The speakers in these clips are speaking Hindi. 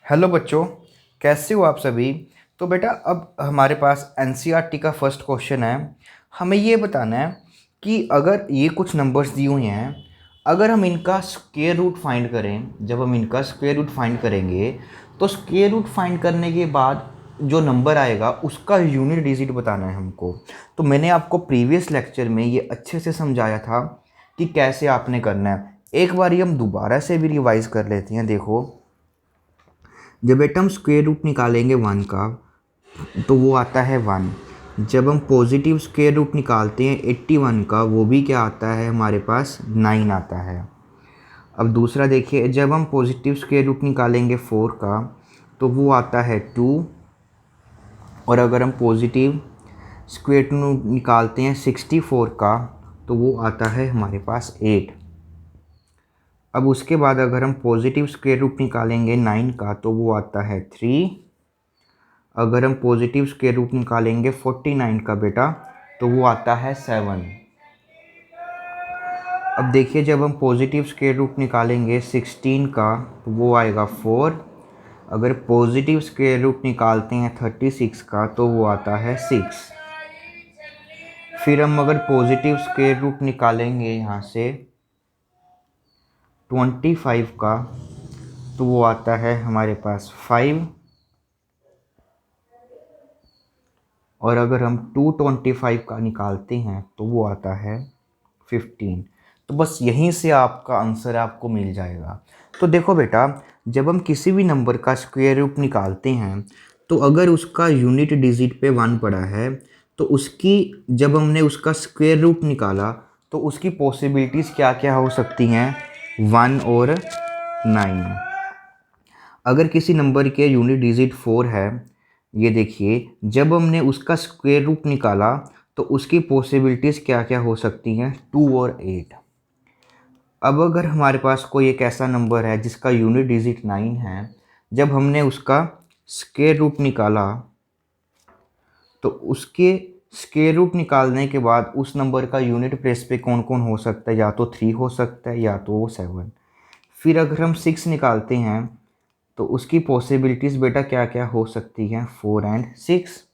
हेलो बच्चों, कैसे हो आप सभी। तो बेटा अब हमारे पास एनसीईआरटी का फर्स्ट क्वेश्चन है। हमें ये बताना है कि अगर ये कुछ नंबर्स दिए हुए हैं, अगर हम इनका स्क्वायर रूट फाइंड करें, जब हम इनका स्क्वायर रूट फाइंड करेंगे तो स्क्वायर रूट फाइंड करने के बाद जो नंबर आएगा उसका यूनिट डिजिट बताना है हमको। तो मैंने आपको प्रीवियस लेक्चर में ये अच्छे से समझाया था कि कैसे आपने करना है। एक बार हम दोबारा से भी रिवाइज कर लेते हैं। देखो, जब बेटा हम स्क्वायर रूट निकालेंगे वन का तो वो आता है वन। जब हम पॉजिटिव स्क्वायर रूट निकालते हैं 81 का, वो भी क्या आता है हमारे पास 9 आता है। अब दूसरा देखिए, जब हम पॉजिटिव स्क्वायर रूट निकालेंगे 4 का तो वो आता है 2। और अगर हम पॉजिटिव स्क्वायर रूट निकालते हैं 64 का तो वो आता है हमारे पास 8। अब उसके बाद अगर हम पॉजिटिव स्क्वायर रूट निकालेंगे 9 का तो वो आता है 3। अगर हम पॉजिटिव स्क्वायर रूट निकालेंगे 49 का बेटा तो वो आता है 7। अब देखिए, जब हम पॉजिटिव स्क्वायर रूट निकालेंगे 16 का तो वो आएगा 4। अगर पॉजिटिव स्क्वायर रूट निकालते हैं 36 का तो वो आता है 6। फिर हम अगर पॉजिटिव स्क्वायर रूट निकालेंगे यहाँ से 25 का तो वो आता है हमारे पास 5। और अगर हम 225 का निकालते हैं तो वो आता है 15। तो बस यहीं से आपका आंसर आपको मिल जाएगा। तो देखो बेटा, जब हम किसी भी नंबर का स्क्वायर रूट निकालते हैं तो अगर उसका यूनिट डिजिट पे 1 पड़ा है तो उसकी, जब हमने उसका स्क्वायर रूट निकाला तो उसकी पॉसिबिलिटीज़ क्या क्या हो सकती हैं, 1 और 9। अगर किसी नंबर के यूनिट डिजिट 4 है, ये देखिए, जब हमने उसका स्क्वायर रूट निकाला तो उसकी पॉसिबिलिटीज़ क्या क्या हो सकती हैं, 2 और 8। अब अगर हमारे पास कोई एक ऐसा नंबर है जिसका यूनिट डिजिट 9 है, जब हमने उसका स्क्वायर रूट निकाला तो उसके स्क्वायर रूट निकालने के बाद उस नंबर का यूनिट प्लेस पे कौन कौन हो सकता है, या तो 3 हो सकता है या तो 7। फिर अगर हम 6 निकालते हैं तो उसकी पॉसिबिलिटीज़ बेटा क्या क्या हो सकती हैं, 4 एंड 6।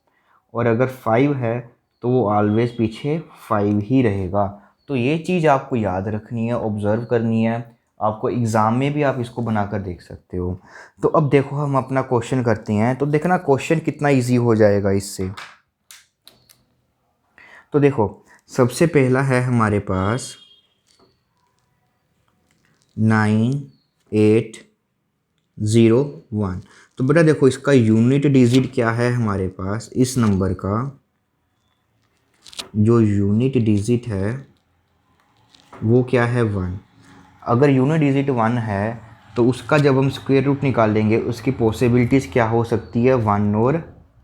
और अगर 5 है तो वो ऑलवेज पीछे 5 ही रहेगा। तो ये चीज़ आपको याद रखनी है, ऑब्ज़र्व करनी है। आपको एग्ज़ाम में भी आप इसको बनाकर देख सकते हो। तो अब देखो, हम अपना क्वेश्चन करते हैं। तो देखना क्वेश्चन कितना इजी हो जाएगा इससे। तो देखो, सबसे पहला है हमारे पास 9801। तो बेटा देखो, इसका यूनिट डिजिट क्या है हमारे पास, इस नंबर का जो यूनिट डिजिट है वो क्या है, 1। अगर यूनिट डिजिट 1 है तो उसका जब हम स्क्वायर रूट निकालेंगे उसकी पॉसिबिलिटीज़ क्या हो सकती है, 1 और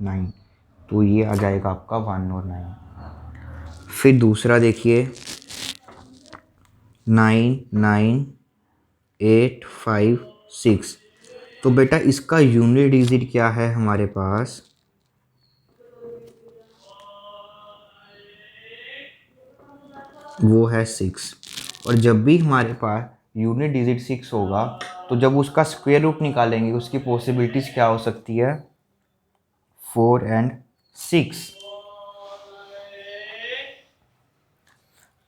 9। तो ये आ जाएगा आपका 1 और 9। फिर दूसरा देखिए, 99856। तो बेटा इसका यूनिट डिजिट क्या है हमारे पास, वो है 6। और जब भी हमारे पास यूनिट डिजिट 6 होगा तो जब उसका स्क्वायर रूट निकालेंगे उसकी पॉसिबिलिटीज़ क्या हो सकती है, 4 एंड 6।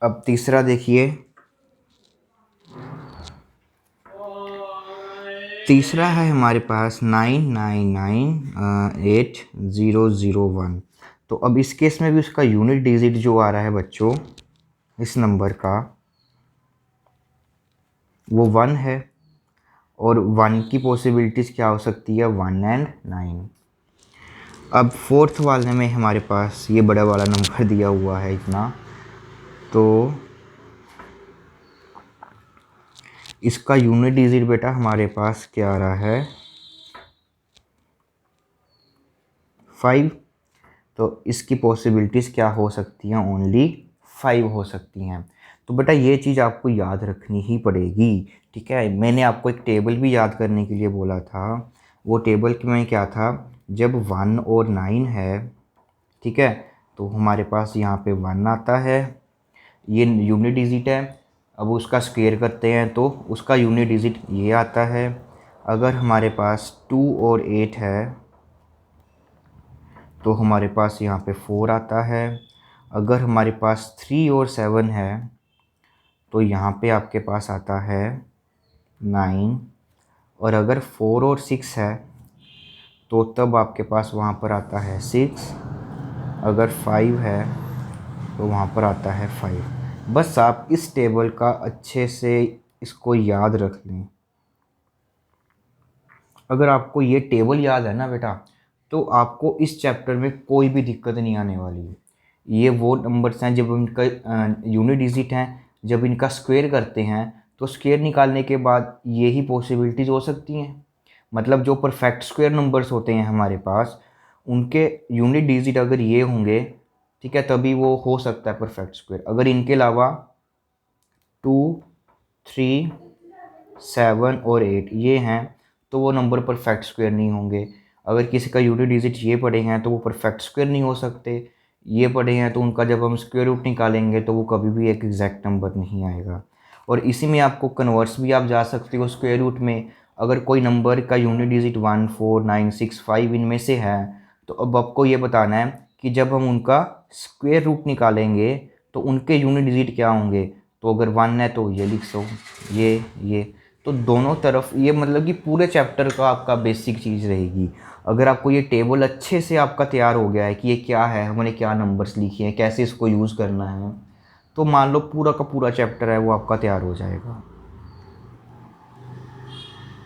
अब तीसरा देखिए, तीसरा है हमारे पास 9998001। तो अब इस केस में भी उसका यूनिट डिजिट जो आ रहा है बच्चों, इस नंबर का, वो 1 है। और 1 की पॉसिबिलिटीज़ क्या हो सकती है, 1 एंड 9। अब फोर्थ वाले में हमारे पास ये बड़ा वाला नंबर दिया हुआ है इतना। तो इसका यूनिट डिजिट बेटा हमारे पास क्या आ रहा है, 5। तो इसकी पॉसिबिलिटीज़ क्या हो सकती हैं, ओनली 5 हो सकती हैं। तो बेटा ये चीज़ आपको याद रखनी ही पड़ेगी, ठीक है। मैंने आपको एक टेबल भी याद करने के लिए बोला था। वो टेबल में क्या था, जब 1 और 9 है, ठीक है, तो हमारे पास यहाँ पे 1 आता है, ये यूनिट डिजिट है। अब उसका स्क्वायर करते हैं तो उसका यूनिट डिजिट ये आता है। अगर हमारे पास 2 और 8 है तो हमारे पास यहाँ पे 4 आता है। अगर हमारे पास 3 और 7 है तो यहाँ पे आपके पास आता है 9। और अगर 4 और 6 है तो तब आपके पास वहाँ पर आता है 6। अगर 5 है तो वहाँ पर आता है 5। बस आप इस टेबल का अच्छे से इसको याद रख लें। अगर आपको ये टेबल याद है ना बेटा, तो आपको इस चैप्टर में कोई भी दिक्कत नहीं आने वाली है। ये वो नंबर्स हैं जब इनका यूनिट डिजिट हैं, जब इनका स्क्वायर करते हैं तो स्क्वायर निकालने के बाद ये ही पॉसिबिलिटीज़ हो सकती हैं। मतलब जो परफेक्ट स्क्वायर नंबर्स होते हैं हमारे पास, उनके यूनिट डिजिट अगर ये होंगे, ठीक है, तभी वो हो सकता है परफेक्ट स्क्वायर। अगर इनके अलावा 2, 3, 7 और 8 ये हैं तो वो नंबर परफेक्ट स्क्वायर नहीं होंगे। अगर किसी का यूनिट डिजिट ये पड़े हैं तो वो परफेक्ट स्क्वायर नहीं हो सकते। ये पड़े हैं तो उनका जब हम स्क्वायर रूट निकालेंगे तो वो कभी भी एक एग्जैक्ट नंबर नहीं आएगा। और इसी में आपको कन्वर्स भी आप जा सकते हो स्क्वायर रूट में। अगर कोई नंबर का यूनिट डिजिट 1, 4, 9, 6, 5 इनमें से है तो अब आपको ये बताना है कि जब हम उनका स्क्वायर रूट निकालेंगे तो उनके यूनिट डिजिट क्या होंगे। तो अगर 1 है तो ये लिख सो, ये तो दोनों तरफ ये मतलब कि पूरे चैप्टर का आपका बेसिक चीज़ रहेगी। अगर आपको ये टेबल अच्छे से आपका तैयार हो गया है कि ये क्या है, हमने क्या नंबर्स लिखे हैं, कैसे इसको यूज़ करना है, तो मान लो पूरा का पूरा चैप्टर है वो आपका तैयार हो जाएगा।